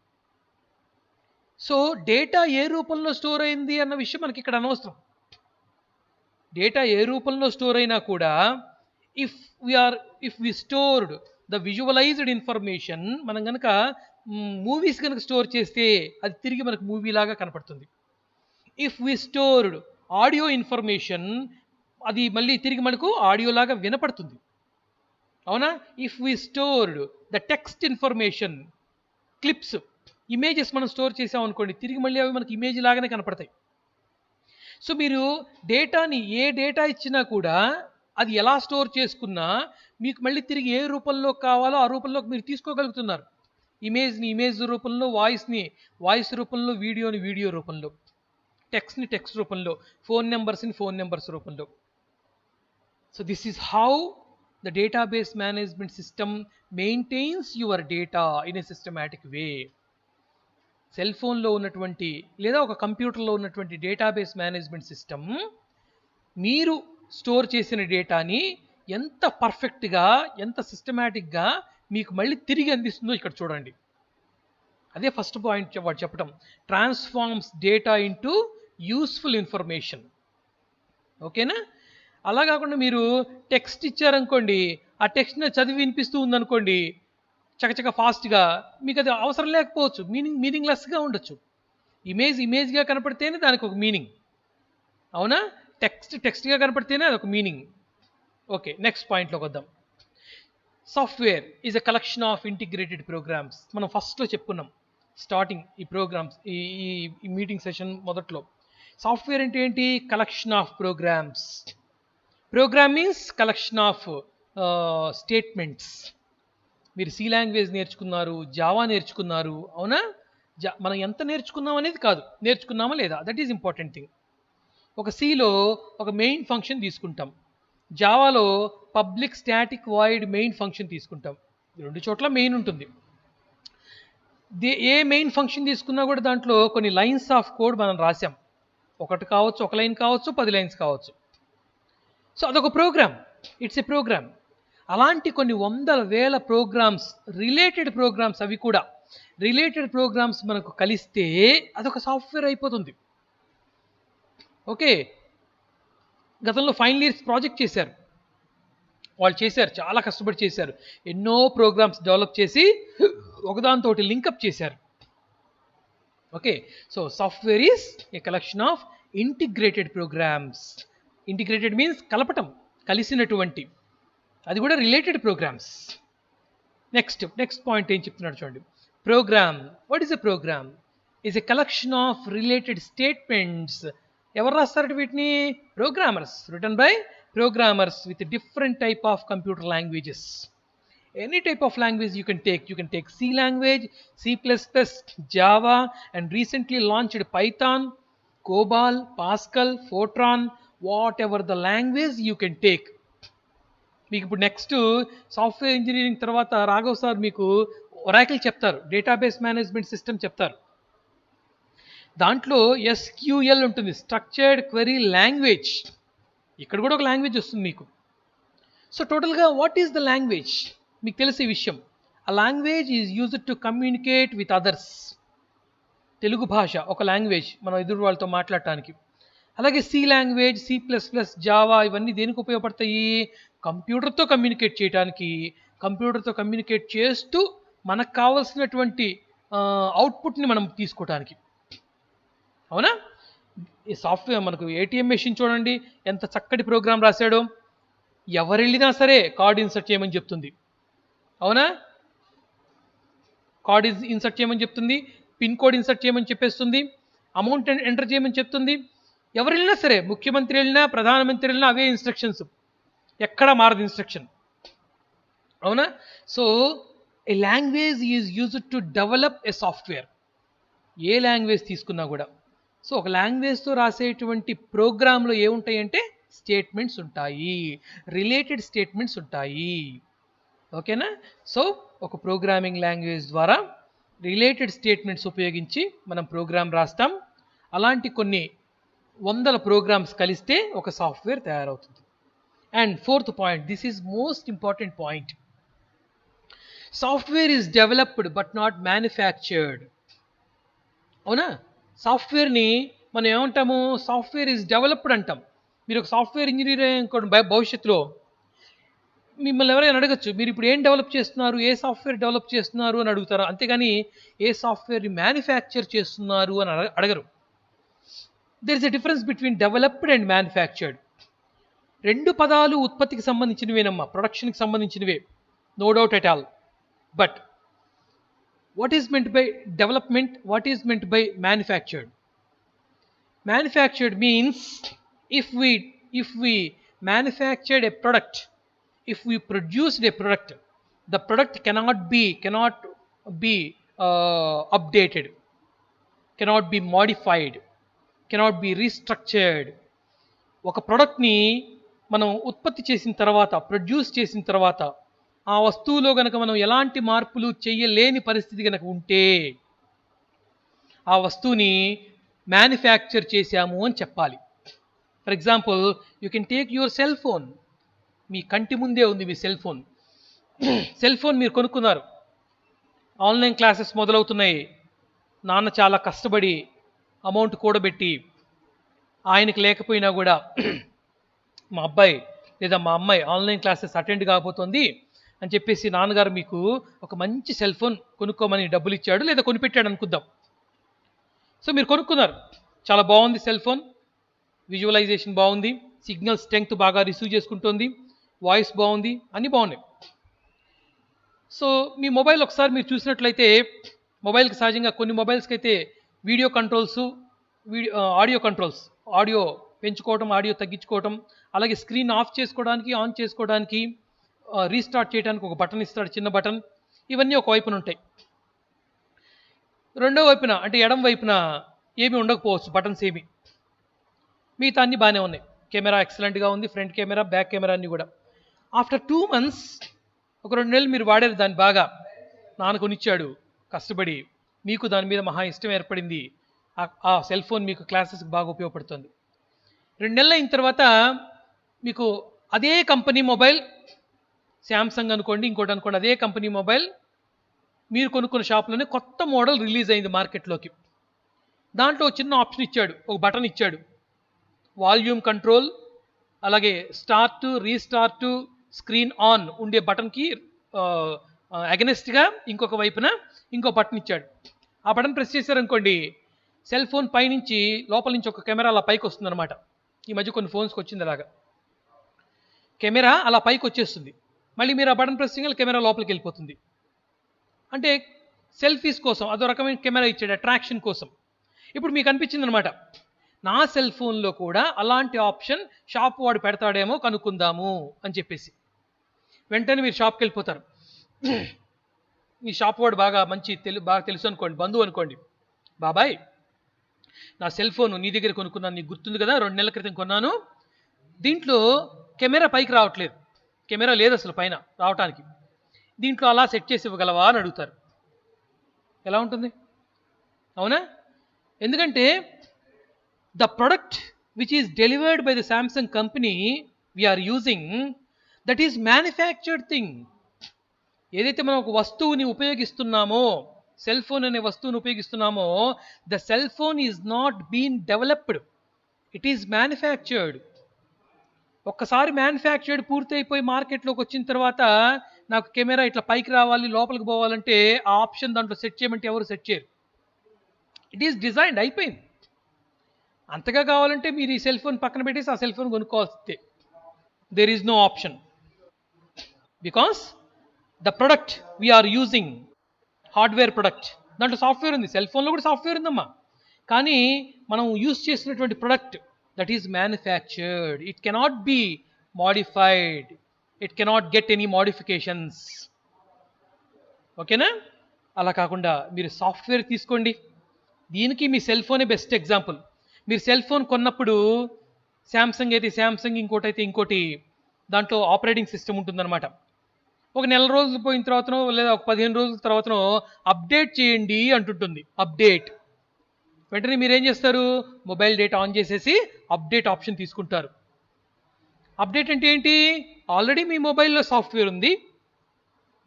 సో డేటా ఏ రూపంలో స్టోర్ అయింది అన్న విషయం మనకి ఇక్కడ అనవసరం. డేటా ఏ రూపంలో స్టోర్ అయినా కూడా if we are if we stored the visualized information, మనం కనుక మూవీస్ కనుక స్టోర్ చేస్తే అది తిరిగి మనకు మూవీ లాగా కనపడుతుంది. If we stored audio information, అది మళ్ళీ తిరిగి మనకు ఆడియో లాగా వినపడుతుంది. అవునా? If we stored the text information, clips, images మనం స్టోర్ చేసాం అనుకోండి, తిరిగి మళ్ళీ అవి మనకి ఇమేజ్ లాగానే కనపడతాయి. సో మీరు డేటాని ఏ డేటా ఇచ్చినా కూడా అది ఎలా స్టోర్ చేసుకున్నా మీకు మళ్ళీ తిరిగి ఏ రూపంలో కావాలో ఆ రూపంలోకి మీరు తీసుకోగలుగుతున్నారు. ఇమేజ్ని ఇమేజ్ రూపంలో, వాయిస్ని వాయిస్ రూపంలో, వీడియోని వీడియో రూపంలో, టెక్స్ట్ని టెక్స్ట్ రూపంలో, ఫోన్ నెంబర్స్ని ఫోన్ నెంబర్స్ రూపంలో. So this is how the database management system maintains your data in a systematic way. Cell ఫోన్లో ఉన్నటువంటి లేదా ఒక కంప్యూటర్లో ఉన్నటువంటి డేటాబేస్ మేనేజ్మెంట్ సిస్టమ్ మీరు స్టోర్ చేసిన డేటాని ఎంత పర్ఫెక్ట్గా, ఎంత సిస్టమాటిక్గా మీకు మళ్ళీ తిరిగి అందిస్తుందో ఇక్కడ చూడండి. అదే ఫస్ట్ పాయింట్ వాడు చెప్పడం, transforms data into useful information. ఓకేనా? అలా కాకుండా మీరు టెక్స్ట్ ఇచ్చారనుకోండి, ఆ టెక్స్ట్ని చదివి వినిపిస్తూ ఉందనుకోండి చకచక ఫాస్ట్గా, మీకు అది అవసరం లేకపోవచ్చు, మీనింగ్లెస్గా ఉండొచ్చు. ఇమేజ్గా కనపడితేనే దానికి ఒక మీనింగ్. అవునా? టెక్స్ట్గా కనపడితేనే అదొక మీనింగ్. ఓకే, నెక్స్ట్ పాయింట్లోకి వద్దాం. Software is a collection of integrated programs. మనం ఫస్ట్లో చెప్పుకున్నాం స్టార్టింగ్ ఈ ప్రోగ్రామ్స్, ఈ మీటింగ్ సెషన్ మొదట్లో. సాఫ్ట్వేర్ అంటే ఏంటి? Collection of programs. Program means collection of statements. మీరు సి లాంగ్వేజ్ నేర్చుకున్నారు, జావా నేర్చుకున్నారు. అవునా? మనం ఎంత నేర్చుకున్నాం అనేది కాదు, నేర్చుకున్నామా లేదా, దట్ ఈజ్ ఇంపార్టెంట్ థింగ్. ఒక సిలో ఒక మెయిన్ ఫంక్షన్ తీసుకుంటాం, జావాలో public static void main function తీసుకుంటాం. రెండు చోట్ల మెయిన్ ఉంటుంది. ఏ మెయిన్ ఫంక్షన్ తీసుకున్నా కూడా దాంట్లో కొన్ని లైన్స్ ఆఫ్ కోడ్ మనం రాసాం. ఒకటి కావచ్చు, ఒక లైన్ కావచ్చు, 10 లైన్స్ కావచ్చు. సో అదొక ప్రోగ్రామ్, ఇట్స్ ఎ ప్రోగ్రామ్. అలాంటి కొన్ని వందల వేల ప్రోగ్రామ్స్, రిలేటెడ్ ప్రోగ్రామ్స్, అవి కూడా రిలేటెడ్ ప్రోగ్రామ్స్ మనకు కలిస్తే అదొక సాఫ్ట్వేర్ అయిపోతుంది. ఓకే, గతంలో ఫైనల్ ఇయర్స్ ప్రాజెక్ట్ చేశారు, వాళ్ళు చేశారు, చాలా కష్టపడి చేశారు, ఎన్నో ప్రోగ్రామ్స్ డెవలప్ చేసి ఒకదాంతో లింకప్ చేశారు. Okay, so software is a collection of integrated programs. Integrated means కలపటం, కలిసినటువంటి, అది కూడా రిలేటెడ్ ప్రోగ్రామ్స్. నెక్స్ట్ పాయింట్ ఏం చెప్తున్నాడు చూడండి. Program, what is a program? Is a collection of related statements. ఎవరు రాస్తారట వీటిని? Programmers. Written by programmers with different type of computer languages. Any type of language you can take. You can take C language, C++, Java, and recently launched Python, COBOL, Pascal, Fortran, whatever the language you can take. మీకు ఇప్పుడు next software engineering తర్వాత Raghav sir మీకు Oracle చెప్తారు, database management system చెప్తారు. దాంట్లో SQL ఉంటుంది, structured query language. ఇక్కడ కూడా ఒక లాంగ్వేజ్ వస్తుంది మీకు. సో టోటల్గా వాట్ ఈస్ ద లాంగ్వేజ్? మీకు తెలిసే విషయం, ఆ language is used to communicate with others. Telugu భాష ఒక లాంగ్వేజ్ మనం ఎదురు వాళ్ళతో మాట్లాడటానికి. అలాగే సి లాంగ్వేజ్, C++, జావా, ఇవన్నీ దేనికి ఉపయోగపడతాయి? కంప్యూటర్తో కమ్యూనికేట్ చేయడానికి. కంప్యూటర్తో కమ్యూనికేట్ చేస్తూ మనకు కావాల్సినటువంటి అవుట్పుట్ని మనం తీసుకోవటానికి. అవునా? ఈ సాఫ్ట్వేర్ మనకు ATM మెషిన్ చూడండి ఎంత చక్కటి ప్రోగ్రామ్ రాశాడో. ఎవరు వెళ్ళినా సరే కార్డ్ ఇన్సర్ట్ చేయమని చెప్తుంది. అవునా? కార్డ్ ఇన్సర్ట్ చేయమని చెప్తుంది, పిన్ కోడ్ ఇన్సర్ట్ చేయమని చెప్పేస్తుంది, అమౌంట్ ఎంటర్ చేయమని చెప్తుంది. ఎవరు వెళ్ళినా సరే, ముఖ్యమంత్రి వెళ్ళినా, ప్రధానమంత్రి వెళ్ళినా అవే ఇన్స్ట్రక్షన్స్, ఎక్కడా మారదు ఇన్స్ట్రక్షన్. అవునా? So A language is used to develop a software. A language తీసుకున్నా కూడా. సో ఒక లాంగ్వేజ్తో రాసేటువంటి ప్రోగ్రాంలో ఏముంటాయి అంటే స్టేట్మెంట్స్ ఉంటాయి, రిలేటెడ్ స్టేట్మెంట్స్ ఉంటాయి. ఓకేనా? సో ఒక ప్రోగ్రామింగ్ లాంగ్వేజ్ ద్వారా రిలేటెడ్ స్టేట్మెంట్స్ ఉపయోగించి మనం ప్రోగ్రామ్ రాస్తాం. అలాంటి కొన్ని వందల ప్రోగ్రామ్స్ కలిస్తే ఒక సాఫ్ట్వేర్ తయారవుతుంది. And fourth point, this is most important point. Software is developed but not manufactured. అవునా? సాఫ్ట్వేర్ని మనం ఏమంటాము? సాఫ్ట్వేర్ ఈజ్ డెవలప్డ్ అంటాం. మీరు ఒక సాఫ్ట్వేర్ ఇంజనీర్ అనుకోండి, భవిష్యత్తులో మిమ్మల్ని ఎవరైనా అడగచ్చు, మీరు ఇప్పుడు ఏం డెవలప్ చేస్తున్నారు, ఏ సాఫ్ట్వేర్ డెవలప్ చేస్తున్నారు అని అడుగుతారు, అంతేగాని ఏ సాఫ్ట్వేర్ని మ్యానుఫ్యాక్చర్ చేస్తున్నారు అని అడగరు. There is a difference between developed and manufactured. రెండు పదాలు ఉత్పత్తికి సంబంధించినవేనమ్మా, ప్రొడక్షన్కి సంబంధించినవే, no doubt at all. But what is meant by development, what is meant by manufactured? Manufactured means if we manufactured a product, if we produced a product, the product cannot be updated, cannot be modified, cannot be restructured. ఒక ప్రోడక్ట్ని మనం ఉత్పత్తి చేసిన తర్వాత, produce చేసిన తర్వాత, ఆ వస్తువులో గనక మనం ఎలాంటి మార్పులు చేయలేని పరిస్థితి గనక ఉంటే ఆ వస్తువుని మ్యానుఫ్యాక్చర్ చేశాము అని చెప్పాలి. For example, you can take your cell phone. మీ కంటి ముందే ఉంది మీ సెల్ ఫోన్. సెల్ ఫోన్ మీరు కొనుక్కున్నారు, ఆన్లైన్ క్లాసెస్ మొదలవుతున్నాయి, నాన్న చాలా కష్టపడి అమౌంట్ కూడబెట్టి, ఆయనకి లేకపోయినా కూడా మా అబ్బాయి లేదా మా అమ్మాయి ఆన్లైన్ క్లాసెస్ అటెండ్ కాబోతోంది అని చెప్పేసి నాన్నగారు మీకు ఒక మంచి సెల్ ఫోన్ కొనుక్కోమని డబ్బులు ఇచ్చాడు లేదా కొనిపెట్టాడు అనుకుందాం. సో మీరు కొనుక్కున్నారు, చాలా బాగుంది సెల్ ఫోన్, విజువలైజేషన్ బాగుంది, సిగ్నల్ స్ట్రెంగ్త్ బాగా రిసీవ్ చేసుకుంటుంది, వాయిస్ బాగుంది, అన్నీ బాగున్నాయి. సో మీ మొబైల్ ఒకసారి మీరు చూసినట్లయితే, మొబైల్కి సహజంగా కొన్ని మొబైల్స్కి అయితే video controls, audio controls, audio పెంచుకోవడం, ఆడియో తగ్గించుకోవడం, అలాగే స్క్రీన్ ఆఫ్ చేసుకోవడానికి, ఆన్ చేసుకోవడానికి, రీస్టార్ట్ చేయడానికి ఒక బటన్ ఇస్తాడు, చిన్న బటన్. ఇవన్నీ ఒక వైపున ఉంటాయి. రెండో వైపున అంటే ఎడం వైపున ఏమి ఉండకపోవచ్చు, బటన్స్ ఏమి, మిగతా అన్నీ బాగానే ఉన్నాయి. కెమెరా ఎక్సలెంట్గా ఉంది, ఫ్రంట్ కెమెరా, బ్యాక్ కెమెరా అన్నీ కూడా. ఆఫ్టర్ 2 months, ఒక 2 నెలలు మీరు వాడారు దాన్ని బాగా, నాన్న కొనిచ్చాడు కష్టపడి, మీకు దాని మీద మహా ఇష్టం ఏర్పడింది, ఆ సెల్ ఫోన్ మీకు క్లాసెస్కి బాగా ఉపయోగపడుతుంది. 2 నెలలు అయిన తర్వాత మీకు అదే కంపెనీ మొబైల్, శాంసంగ్ అనుకోండి, ఇంకోటి అనుకోండి, అదే కంపెనీ మొబైల్ మీరు కొనుక్కున్న షాప్లోనే కొత్త మోడల్ రిలీజ్ అయింది మార్కెట్లోకి. దాంట్లో చిన్న ఆప్షన్ ఇచ్చాడు, ఒక బటన్ ఇచ్చాడు, వాల్యూమ్ కంట్రోల్, అలాగే స్టార్ట్, రీస్టార్ట్, స్క్రీన్ ఆన్ ఉండే బటన్కి అగెనెస్ట్గా ఇంకొక వైపున ఇంకో బటన్ ఇచ్చాడు. ఆ బటన్ ప్రెస్ చేశారనుకోండి, సెల్ ఫోన్ పైనుంచి లోపల నుంచి ఒక కెమెరా అలా పైకి వస్తుంది అనమాట. ఈ మధ్య కొన్ని ఫోన్స్కి వచ్చింది అలాగా, కెమెరా అలా పైకి వచ్చేస్తుంది. మళ్ళీ మీరు ఆ బటన్ ప్రెస్ చేయగానే కెమెరా లోపలికి వెళ్ళిపోతుంది. అంటే సెల్ఫీస్ కోసం అదో రకమైన కెమెరా ఇచ్చాడు, అట్రాక్షన్ కోసం. ఇప్పుడు మీకు అనిపించింది అనమాట, నా సెల్ ఫోన్లో కూడా అలాంటి ఆప్షన్ షాప్ వాడు పెడతాడేమో కనుక్కుందాము అని చెప్పేసి వెంటనే మీరు షాప్కి వెళ్ళిపోతారు. మీ షాప్ వాడు బాగా బాగా తెలుసు అనుకోండి, బంధువు అనుకోండి, బాబాయ్ నా సెల్ ఫోన్ నీ దగ్గర కొనుక్కున్నాను, నీకు గుర్తుంది కదా, 2 నెలల క్రితం కొన్నాను, దీంట్లో కెమెరా పైకి రావట్లేదు, కెమెరా లేదు అసలు పైన రావటానికి, దీంట్లో అలా సెట్ చేసి ఇవ్వగలవా అని అడుగుతారు. ఎలా ఉంటుంది? అవునా? ఎందుకంటే the product which is delivered by the Samsung company we are using, that is manufactured thing. ఏదైతే మనం ఒక వస్తువుని ఉపయోగిస్తున్నామో, సెల్ ఫోన్ అనే వస్తువుని ఉపయోగిస్తున్నామో, the cell phone is not been developed, it is manufactured. ఒక్కసారి మ్యానుఫ్యాక్చర్డ్ పూర్తయిపోయి మార్కెట్లోకి వచ్చిన తర్వాత నాకు కెమెరా ఇట్లా పైకి రావాలి, లోపలికి పోవాలంటే ఆ ఆప్షన్ దాంట్లో సెట్ చేయమంటే ఎవరు సెట్ చేయరు. ఇట్ ఈస్ డిజైన్డ్, అయిపోయింది. అంతగా కావాలంటే మీరు ఈ సెల్ ఫోన్ పక్కన పెట్టేసి ఆ సెల్ ఫోన్ కొనుక్కోవాల్సిందే. There is no option, because the product we are using hardware product, దాంట్లో సాఫ్ట్వేర్ ఉంది, సెల్ ఫోన్లో కూడా సాఫ్ట్వేర్ ఉందమ్మా, కానీ మనం యూజ్ చేసినటువంటి product that is manufactured, it cannot be modified, it cannot get any modifications. ఓకేనా? అలా కాకుండా మీరు సాఫ్ట్వేర్ తీసుకోండి, దీనికి మీ సెల్ ఫోనే బెస్ట్ ఎగ్జాంపుల్. మీరు సెల్ ఫోన్ కొన్నప్పుడు శాంసంగ్ అయితే శాంసంగ్, ఇంకోటి అయితే ఇంకోటి, దాంట్లో ఆపరేటింగ్ సిస్టమ్ ఉంటుందన్నమాట. ఒక నెల రోజులు పోయిన తర్వాతనో లేదా ఒక 15 రోజుల తర్వాతనో అప్డేట్ చేయండి అంటుంటుంది. అప్డేట్. వెంటనే మీరేం చేస్తారు? మొబైల్ డేటా ఆన్ చేసేసి అప్డేట్ ఆప్షన్ తీసుకుంటారు. అప్డేట్ అంటే ఏంటి? ఆల్రెడీ మీ మొబైల్‌లో సాఫ్ట్‌వేర్ ఉంది.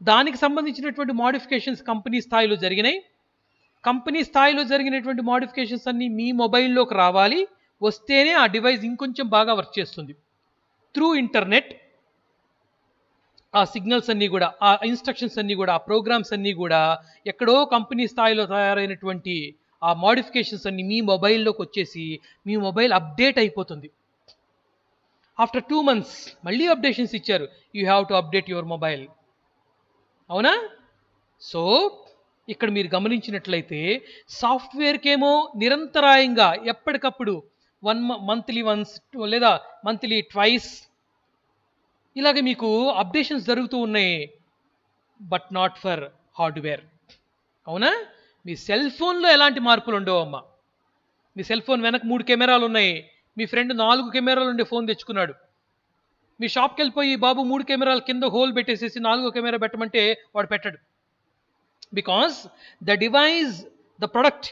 దానికి సంబంధించినటువంటి మోడిఫికేషన్స్ కంపెనీ స్థాయిలో జరిగినాయి. కంపెనీ స్థాయిలో జరిగినటువంటి మోడిఫికేషన్స్ అన్నీ మీ మొబైల్‌లోకి రావాలి. వస్తేనే ఆ డివైస్ ఇంకొంచెం బాగా వర్క్ చేస్తుంది. త్రూ ఇంటర్నెట్ ఆ సిగ్నల్స్ అన్నీ కూడా, ఆ ఇన్స్ట్రక్షన్స్ అన్నీ కూడా, ఆ ప్రోగ్రామ్స్ అన్నీ కూడా ఎక్కడో కంపెనీ స్థాయిలో తయారైనటువంటి ఆ మోడిఫికేషన్స్ అన్నీ మీ మొబైల్లోకి వచ్చేసి మీ మొబైల్ అప్డేట్ అయిపోతుంది. ఆఫ్టర్ 2 months మళ్ళీ అప్డేషన్స్ ఇచ్చారు. You have to update your mobile. అవునా? సో ఇక్కడ మీరు గమనించినట్లయితే సాఫ్ట్వేర్కేమో నిరంతరాయంగా ఎప్పటికప్పుడు మంత్లీ వన్స్ లేదా మంత్లీ ట్వైస్ ఇలాగే మీకు అప్డేషన్స్ జరుగుతూ ఉన్నాయి. But not for hardware. అవునా? మీ సెల్ ఫోన్లో ఎలాంటి మార్పులు ఉండవమ్మా. మీ సెల్ ఫోన్ వెనక 3 కెమెరాలు ఉన్నాయి. మీ ఫ్రెండ్ 4 కెమెరాలు ఉండే ఫోన్ తెచ్చుకున్నాడు. మీ షాప్కి వెళ్ళిపోయి బాబు 3 కెమెరాల కింద హోల్ పెట్టేసేసి 4 కెమెరా పెట్టమంటే వాడు పెట్టడు. Because the device, the product,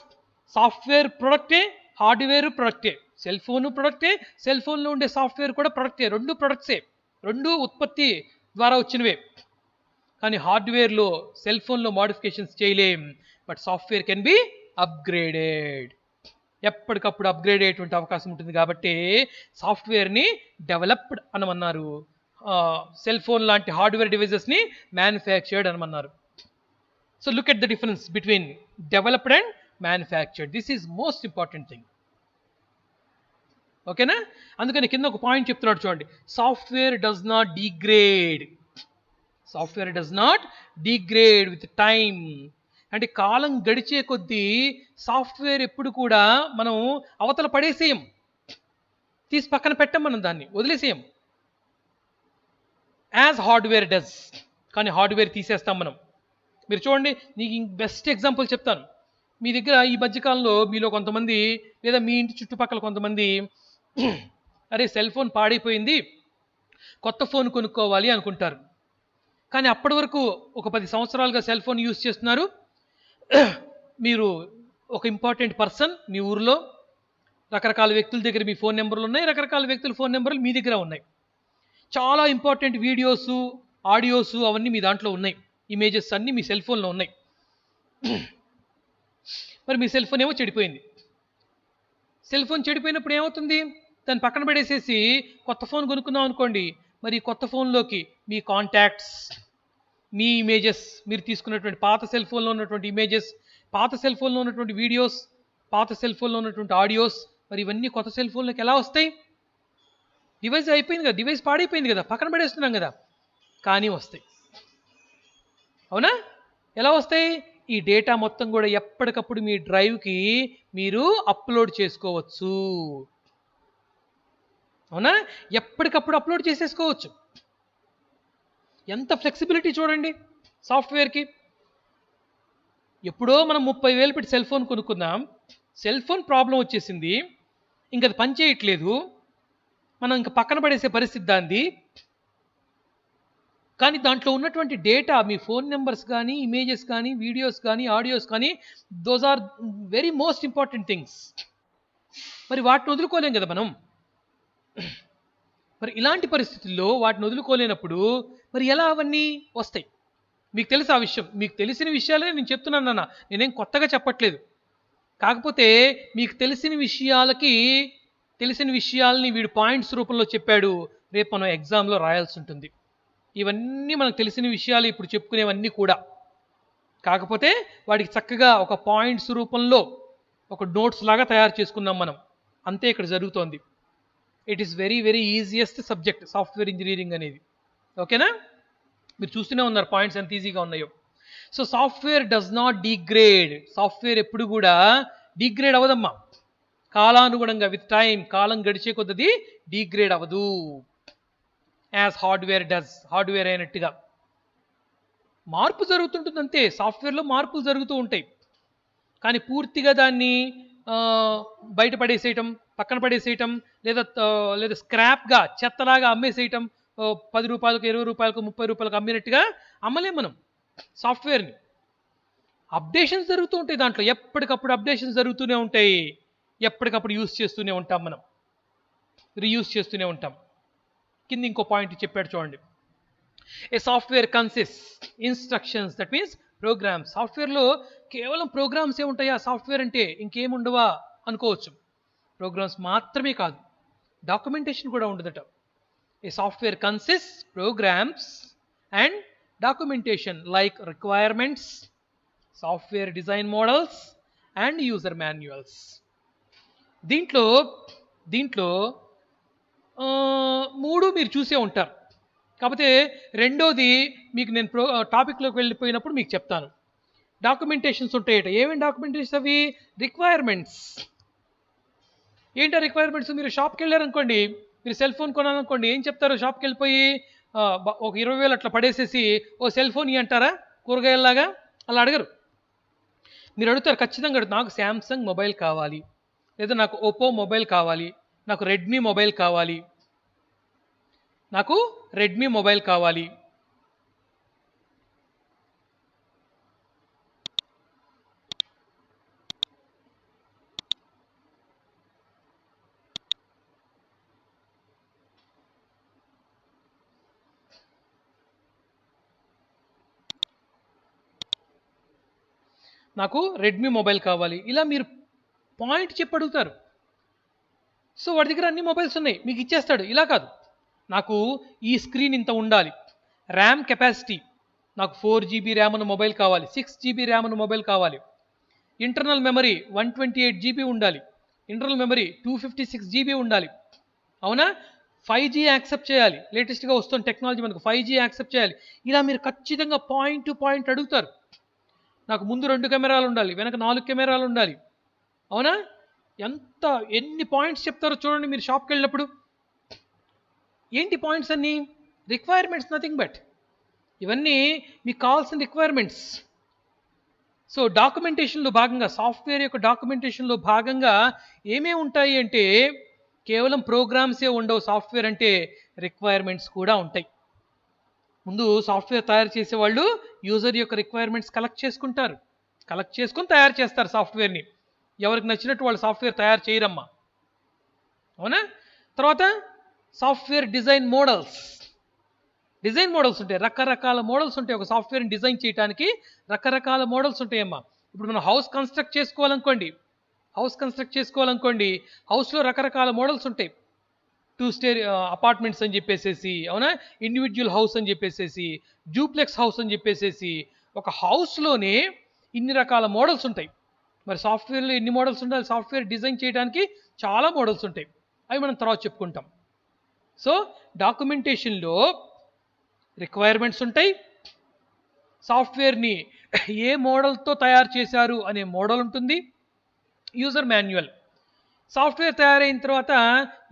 software ప్రొడక్టే, హార్డ్వేర్ ప్రొడక్టే. సెల్ ఫోన్ ప్రొడక్టే, సెల్ ఫోన్లో ఉండే సాఫ్ట్వేర్ కూడా ప్రొడక్టే. 2 ప్రొడక్ట్సే, 2 ఉత్పత్తి ద్వారా వచ్చినవే. కానీ హార్డ్వేర్లో సెల్ ఫోన్లో మోడిఫికేషన్స్ చేయలేం. But software can be upgraded. ఎప్పటికప్పుడు అప్గ్రేడ్ అయ్యేటువంటి అవకాశం ఉంటుంది కాబట్టి సాఫ్ట్వేర్ని డెవలప్డ్ అనమన్నారు. సెల్ ఫోన్ లాంటి హార్డ్వేర్ డివైజెస్ని మ్యానుఫ్యాక్చర్డ్ అనమన్నారు. So look at the difference between developed and manufactured. This is most important thing. ఓకేనా? అందుకని కింద ఒక పాయింట్ చెప్తున్నాడు చూడండి. Software does not degrade. Software does not degrade with time. అంటే కాలం గడిచే కొద్దీ సాఫ్ట్వేర్ ఎప్పుడు కూడా మనం అవతల పడేసేయం, తీసి పక్కన పెట్టం, మనం దాన్ని వదిలేసేయం. As hardware does. కానీ హార్డ్వేర్ తీసేస్తాం మనం. మీరు చూడండి, నీకు బెస్ట్ ఎగ్జాంపుల్ చెప్తాను. మీ దగ్గర ఈ మధ్యకాలంలో మీలో కొంతమంది లేదా మీ ఇంటి చుట్టుపక్కల కొంతమంది అరే సెల్ ఫోన్ పాడైపోయింది, కొత్త ఫోన్ కొనుక్కోవాలి అనుకుంటారు. కానీ అప్పటి వరకు ఒక 10 సంవత్సరాలుగా సెల్ ఫోన్ యూజ్ చేస్తున్నారు. మీరు ఒక ఇంపార్టెంట్ పర్సన్ మీ ఊరిలో, రకరకాల వ్యక్తుల దగ్గర మీ ఫోన్ నెంబర్లు ఉన్నాయి, రకరకాల వ్యక్తుల ఫోన్ నెంబర్లు మీ దగ్గర ఉన్నాయి. చాలా ఇంపార్టెంట్ వీడియోసు, ఆడియోసు అవన్నీ మీ దాంట్లో ఉన్నాయి. ఇమేజెస్ అన్నీ మీ సెల్ ఫోన్లో ఉన్నాయి. మరి మీ సెల్ ఫోన్ ఏమో చెడిపోయింది. సెల్ ఫోన్ చెడిపోయినప్పుడు ఏమవుతుంది? దాన్ని పక్కన పడేసేసి కొత్త ఫోన్ కొనుక్కుందాం అనుకోండి. మరి కొత్త ఫోన్లోకి మీ కాంటాక్ట్స్, మీ ఇమేజెస్, మీరు తీసుకున్నటువంటి పాత సెల్ ఫోన్లో ఉన్నటువంటి ఇమేజెస్, పాత సెల్ ఫోన్లో ఉన్నటువంటి వీడియోస్, పాత సెల్ ఫోన్లో ఉన్నటువంటి ఆడియోస్, మరి ఇవన్నీ కొత్త సెల్ ఫోన్లోకి ఎలా వస్తాయి? డివైస్ అయిపోయింది కదా, డివైస్ పాడైపోయింది కదా, పక్కన పడేస్తున్నాం కదా, కానీ వస్తాయి. అవునా? ఎలా వస్తాయి? ఈ డేటా మొత్తం కూడా ఎప్పటికప్పుడు మీ డ్రైవ్కి మీరు అప్లోడ్ చేసుకోవచ్చు. అవునా? ఎప్పటికప్పుడు అప్లోడ్ చేసేసుకోవచ్చు. ఎంత ఫ్లెక్సిబిలిటీ చూడండి సాఫ్ట్వేర్కి. ఎప్పుడో మనం 30,000 పెట్టి సెల్ ఫోన్ కొనుక్కున్నాం, సెల్ ఫోన్ ప్రాబ్లం వచ్చేసింది, ఇంక అది పని చేయట్లేదు, మనం ఇంక పక్కన పడేసే పరిస్థితి దాంది. కానీ దాంట్లో ఉన్నటువంటి డేటా, మీ ఫోన్ నెంబర్స్ కానీ, ఇమేజెస్ కానీ, వీడియోస్ కానీ, ఆడియోస్ కానీ, those are very most important things. మరి వాటిని వదులుకోలేం కదా మనం. మరి ఇలాంటి పరిస్థితుల్లో వాటిని వదులుకోలేనప్పుడు మరి ఎలా అవన్నీ వస్తాయి? మీకు తెలుసు ఆ విషయం. మీకు తెలిసిన విషయాలే నేను చెప్తున్నాను నాన్న, నేనేం కొత్తగా చెప్పట్లేదు. కాకపోతే మీకు తెలిసిన విషయాలని వీడు పాయింట్స్ రూపంలో చెప్పాడు, రేపు మనం ఎగ్జామ్లో రాయాల్సి ఉంటుంది. ఇవన్నీ మనకు తెలిసిన విషయాలు ఇప్పుడు చెప్పుకునేవన్నీ కూడా. కాకపోతే వాడికి చక్కగా ఒక పాయింట్స్ రూపంలో ఒక నోట్స్ లాగా తయారు చేసుకున్నాం మనం, అంతే ఇక్కడ జరుగుతోంది. It is very very easiest subject software engineering అనేది. ఓకేనా? మీరు చూస్తూనే ఉన్నారు పాయింట్స్ ఎంత ఈజీగా ఉన్నాయో. So software does not degrade. Software ఎప్పుడు కూడా డిగ్రేడ్ అవ్వదమ్మా. కాలానుగుణంగా విత్ టైం, కాలం గడిచే కొద్దది డిగ్రేడ్ అవ్వదు. As hardware does. హార్డ్వేర్ అయినట్టుగా మార్పు జరుగుతుంటుంది అంతే. సాఫ్ట్వేర్లో మార్పులు జరుగుతూ ఉంటాయి. కానీ పూర్తిగా దాన్ని బయట పడేసేయటం, పక్కన పడేసేయటం, లేదా స్క్రాప్గా చెత్తలాగా అమ్మేసేయటం, రూపాయలకు 20 రూపాయలకు 30 రూపాయలకు అమ్మినట్టుగా అమ్మలేం మనం సాఫ్ట్వేర్ని. అప్డేషన్స్ జరుగుతూ ఉంటాయి దాంట్లో, ఎప్పటికప్పుడు అప్డేషన్స్ జరుగుతూనే ఉంటాయి, ఎప్పటికప్పుడు యూస్ చేస్తూనే ఉంటాం మనం, రీయూస్ చేస్తూనే ఉంటాం. కింద ఇంకో పాయింట్ చెప్పాడు చూడండి. A software consist instructions, that means programs. సాఫ్ట్వేర్లో కేవలం ప్రోగ్రామ్స్ ఏ ఉంటాయా సాఫ్ట్వేర్ అంటే, ఇంకేముండవా అనుకోవచ్చు. ప్రోగ్రామ్స్ మాత్రమే కాదు, డాక్యుమెంటేషన్ కూడా ఉండదట. A software consist programs and documentation like requirements, software design models and user manuals. దీంట్లో మూడు మీరు చూసే ఉంటారు, కాకపోతే రెండోది మీకు నేను టాపిక్లోకి వెళ్ళిపోయినప్పుడు మీకు చెప్తాను. డాక్యుమెంటేషన్స్ ఉంటాయట. ఏమేమి డాక్యుమెంటేషన్స్ అవి? రిక్వైర్మెంట్స్. ఏంటో రిక్వైర్మెంట్స్? మీరు షాప్కి వెళ్ళారనుకోండి, మీరు సెల్ ఫోన్ కొనాలనుకోండి, ఏం చెప్తారు? షాప్కి వెళ్ళిపోయి ఒక 20,000 అట్లా పడేసేసి ఓ సెల్ ఫోన్ ఇవి అంటారా? కూరగాయల్లాగా అలా అడగరు. మీరు అడుగుతారు, ఖచ్చితంగా అడుగుతారు, నాకు శాంసంగ్ మొబైల్ కావాలి, లేదా నాకు ఓప్పో మొబైల్ కావాలి, నాకు రెడ్మీ మొబైల్ కావాలి, నాకు రెడ్మీ మొబైల్ కావాలి. నాకు రెడ్మీ మొబైల్ కావాలి, ఇలా మీరు పాయింట్ చెప్పి అడుగుతారు. సో వాడి దగ్గర అన్ని మొబైల్స్ ఉన్నాయి, మీకు ఇచ్చేస్తాడు. ఇలా కాదు, నాకు ఈ స్క్రీన్ ఇంత ఉండాలి, ర్యామ్ కెపాసిటీ నాకు 4 GB ర్యామ్ అన్న మొబైల్ కావాలి, 6 GB ర్యామ్ అన్న మొబైల్ కావాలి, ఇంటర్నల్ మెమరీ 128 GB ఉండాలి, ఇంటర్నల్ మెమరీ 256 GB ఉండాలి. అవునా? 5G యాక్సెప్ట్ చేయాలి, లేటెస్ట్గా వస్తున్న టెక్నాలజీ మనకు 5G యాక్సెప్ట్ చేయాలి. ఇలా మీరు ఖచ్చితంగా పాయింట్ టు పాయింట్ అడుగుతారు. నాకు ముందు 2 కెమెరాలు ఉండాలి, వెనక 4 కెమెరాలు ఉండాలి. అవునా? ఎన్ని పాయింట్స్ చెప్తారో చూడండి మీరు షాప్కి వెళ్ళినప్పుడు. ఏంటి పాయింట్స్ అన్నీ? రిక్వైర్మెంట్స్, నథింగ్ బట్ ఇవన్నీ మీకు కావాల్సిన రిక్వైర్మెంట్స్. సో డాక్యుమెంటేషన్లో భాగంగా, సాఫ్ట్వేర్ యొక్క డాక్యుమెంటేషన్లో భాగంగా ఏమేమి ఉంటాయి అంటే, కేవలం ప్రోగ్రామ్సే ఉండవు. సాఫ్ట్వేర్ అంటే రిక్వైర్మెంట్స్ కూడా ఉంటాయి. ముందు సాఫ్ట్వేర్ తయారు చేసేవాళ్ళు యూజర్ యొక్క రిక్వైర్మెంట్స్ కలెక్ట్ చేసుకుంటారు, కలెక్ట్ చేసుకుని తయారు చేస్తారు సాఫ్ట్వేర్ని. ఎవరికి నచ్చినట్టు వాళ్ళు సాఫ్ట్వేర్ తయారు చేయరమ్మా. అవునా? తర్వాత software design models. Design models ఉంటాయి, రకరకాల మోడల్స్ ఉంటాయి. ఒక సాఫ్ట్వేర్ని డిజైన్ చేయడానికి రకరకాల మోడల్స్ ఉంటాయమ్మా. ఇప్పుడు మనం హౌస్ కన్స్ట్రక్ట్ చేసుకోవాలనుకోండి, హౌస్లో రకరకాల మోడల్స్ ఉంటాయి. 2 స్టేర్ అపార్ట్మెంట్స్ అని చెప్పేసేసి, అవునా, ఇండివిజువల్ హౌస్ అని చెప్పేసేసి, డూప్లెక్స్ హౌస్ అని చెప్పేసేసి, ఒక హౌస్లోనే ఇన్ని రకాల మోడల్స్ ఉంటాయి. మరి సాఫ్ట్వేర్లో ఎన్ని మోడల్స్ ఉండాలి? సాఫ్ట్వేర్ డిజైన్ చేయడానికి చాలా మోడల్స్ ఉంటాయి, అవి మనం తర్వాత చెప్పుకుంటాం. సో డాక్యుమెంటేషన్లో రిక్వైర్మెంట్స్ ఉంటాయి, సాఫ్ట్వేర్ని ఏ మోడల్తో తయారు చేశారు అనే మోడల్ ఉంటుంది, యూజర్ మాన్యువల్. సాఫ్ట్వేర్ తయారైన తర్వాత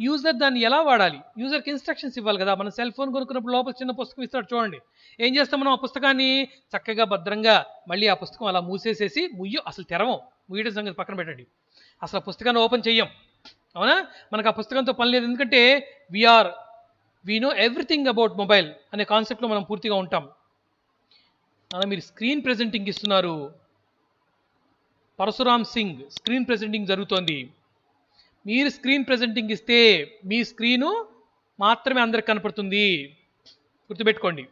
యూజర్ దాన్ని ఎలా వాడాలి, యూజర్కి ఇన్స్ట్రక్షన్స్ ఇవ్వాలి కదా. మనం సెల్ ఫోన్ కొనుక్కున్నప్పుడు లోపల చిన్న పుస్తకం ఇస్తాడు చూడండి. ఏం చేస్తాం మనం? ఆ పుస్తకాన్ని చక్కగా భద్రంగా మళ్ళీ ఆ పుస్తకం అలా మూసేసేసి అసలు తెరవం, ముయ్యడం సంగతి పక్కన పెట్టండి, అసలు ఆ పుస్తకాన్ని ఓపెన్ చెయ్యం. అవునా? మనకు ఆ పుస్తకంతో పని లేదు, ఎందుకంటే we know everything about mobile అనే కాన్సెప్ట్లో మనం పూర్తిగా ఉంటాం. అలా మీరు స్క్రీన్ ప్రెజెంటింగ్ ఇస్తున్నారు, పరశురామ్ సింగ్ స్క్రీన్ ప్రెజెంటింగ్ జరుగుతోంది. మీరు స్క్రీన్ ప్రెజెంటింగ్ ఇస్తే మీ స్క్రీను మాత్రమే అందరికి కనపడుతుంది, గుర్తుపెట్టుకోండి.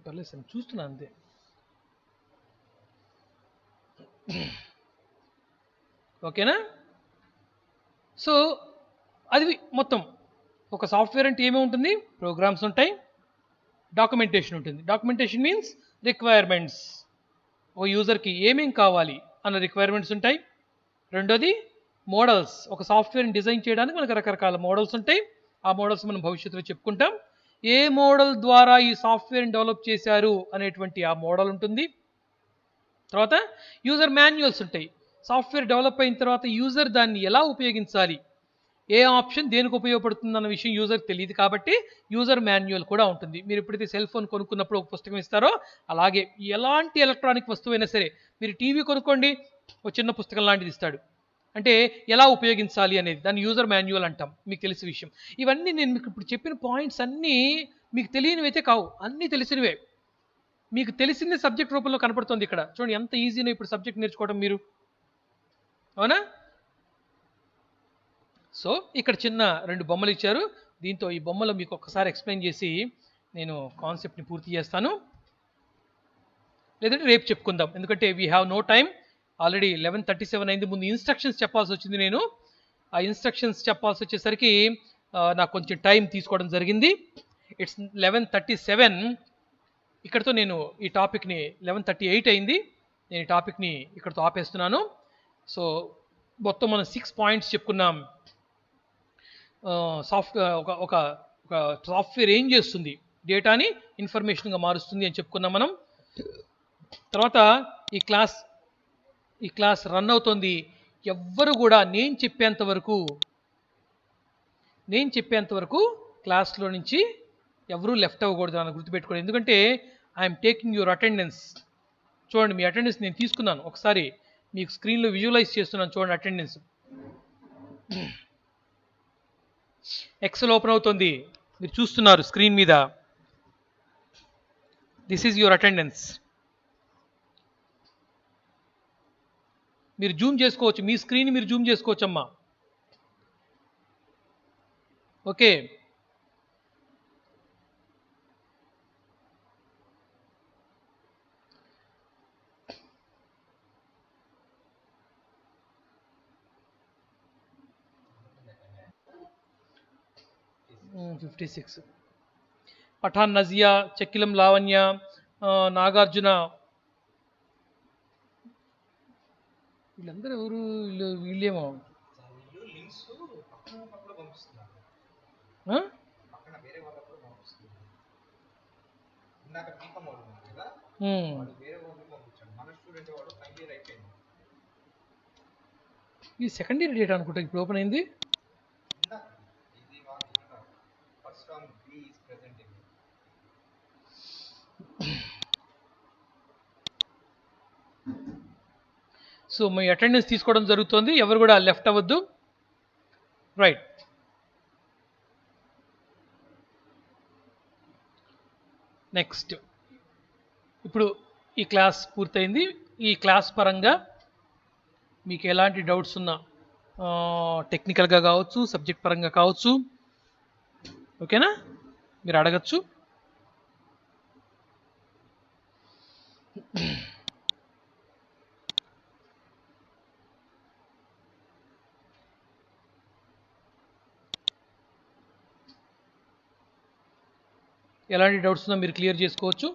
పర్లేదు సార్, చూస్తున్నాను అంతే. ఓకేనా? సో అది మొత్తం ఒక సాఫ్ట్వేర్ అంటే ఏమేమి ఉంటుంది? ప్రోగ్రామ్స్ ఉంటాయి, డాక్యుమెంటేషన్ ఉంటుంది. డాక్యుమెంటేషన్ మీన్స్ రిక్వైర్మెంట్స్, ఒక యూజర్కి ఏమేం కావాలి అన్న రిక్వైర్మెంట్స్ ఉంటాయి. రెండోది మోడల్స్, ఒక సాఫ్ట్వేర్ని డిజైన్ చేయడానికి మనకు రకరకాల మోడల్స్ ఉంటాయి. ఆ మోడల్స్ మనం భవిష్యత్తులో చెప్పుకుంటాం. ఏ మోడల్ ద్వారా ఈ సాఫ్ట్వేర్ని డెవలప్ చేశారు అనేటువంటి ఆ మోడల్ ఉంటుంది. తర్వాత యూజర్ మాన్యువల్స్ ఉంటాయి, సాఫ్ట్వేర్ డెవలప్ అయిన తర్వాత యూజర్ దాన్ని ఎలా ఉపయోగించాలి, ఏ ఆప్షన్ దేనికి ఉపయోగపడుతుంది అన్న విషయం యూజర్కి తెలియదు కాబట్టి యూజర్ మాన్యువల్ కూడా ఉంటుంది. మీరు ఎప్పుడైతే సెల్ ఫోన్ కొనుక్కున్నప్పుడు ఒక పుస్తకం ఇస్తారో అలాగే ఎలాంటి ఎలక్ట్రానిక్ వస్తువైనా సరే, మీరు టీవీ కొనుక్కోండి, ఒక చిన్న పుస్తకం లాంటిది ఇస్తాడు. అంటే ఎలా ఉపయోగించాలి అనేది దాన్ని యూజర్ మాన్యువల్ అంటాం, మీకు తెలిసిన విషయం. ఇవన్నీ నేను మీకు ఇప్పుడు చెప్పిన పాయింట్స్ అన్నీ మీకు తెలియనివైతే కావు, అన్నీ తెలిసినవే. మీకు తెలిసిందే సబ్జెక్ట్ రూపంలో కనపడుతుంది ఇక్కడ. చూడండి ఎంత ఈజీనో ఇప్పుడు సబ్జెక్ట్ నేర్చుకోవడం మీరు, అవునా? సో ఇక్కడ చిన్న 2 బొమ్మలు ఇచ్చారు. దీంతో ఈ బొమ్మలు మీకు ఒక్కసారి ఎక్స్ప్లెయిన్ చేసి నేను కాన్సెప్ట్ని పూర్తి చేస్తాను, లేదంటే రేపు చెప్పుకుందాం. ఎందుకంటే we have no time, already 11:37 అయింది. ముందు ఇన్స్ట్రక్షన్స్ చెప్పాల్సి వచ్చింది. నేను ఆ ఇన్స్ట్రక్షన్స్ చెప్పాల్సి వచ్చేసరికి నాకు కొంచెం టైం తీసుకోవడం జరిగింది. ఇట్స్ 11:37. ఇక్కడతో నేను ఈ టాపిక్ని 11:38 అయింది. నేను ఈ టాపిక్ని ఇక్కడతో ఆపేస్తున్నాను. సో మొత్తం మనం 6 పాయింట్స్ చెప్పుకున్నాం. ఒక సాఫ్ట్వేర్ ఏం చేస్తుంది, డేటాని ఇన్ఫర్మేషన్గా మారుస్తుంది అని చెప్పుకున్నాం మనం. తర్వాత ఈ క్లాస్ రన్ అవుతుంది. ఎవ్వరు కూడా నేను చెప్పేంత వరకు క్లాస్లో నుంచి ఎవరూ లెఫ్ట్ అవ్వకూడదు అని గుర్తుపెట్టుకోండి. ఎందుకంటే ఐఎమ్ టేకింగ్ యువర్ అటెండెన్స్. చూడండి, మీ అటెండెన్స్ నేను తీసుకున్నాను. ఒకసారి మీకు స్క్రీన్లో విజువలైజ్ చేస్తున్నాను. చూడండి అటెండెన్స్. ఎక్సెల్ ఓపెన్ అవుతుంది, మీరు చూస్తున్నారు స్క్రీన్ మీద. This is your attendance. మీరు జూమ్ చేసుకోవచ్చు, మీ స్క్రీన్ మీరు జూమ్ చేసుకోవచ్చు అమ్మా. ఓకే, పఠాన్ నజియా, చెక్కిలం లావణ్య, నాగార్జున, వీళ్ళందరూ ఎవరు? వీళ్ళేమో ఈ సెకండ్ ఇయర్ డేటా అనుకుంటా ఇప్పుడు ఓపెన్ అయింది. సో మీ అటెండెన్స్ తీసుకోవడం జరుగుతుంది, ఎవరు కూడా లెఫ్ట్ అవ్వద్దు. Right, next. ఇప్పుడు ఈ క్లాస్ పూర్తయింది. ఈ క్లాస్ పరంగా మీకు ఎలాంటి డౌట్స్ ఉన్నా, టెక్నికల్గా కావచ్చు, సబ్జెక్ట్ పరంగా కావచ్చు, ఓకేనా, మీరు అడగచ్చు. ఎలాంటి డౌట్స్ ఉన్నా మీరు క్లియర్ చేసుకోవచ్చు.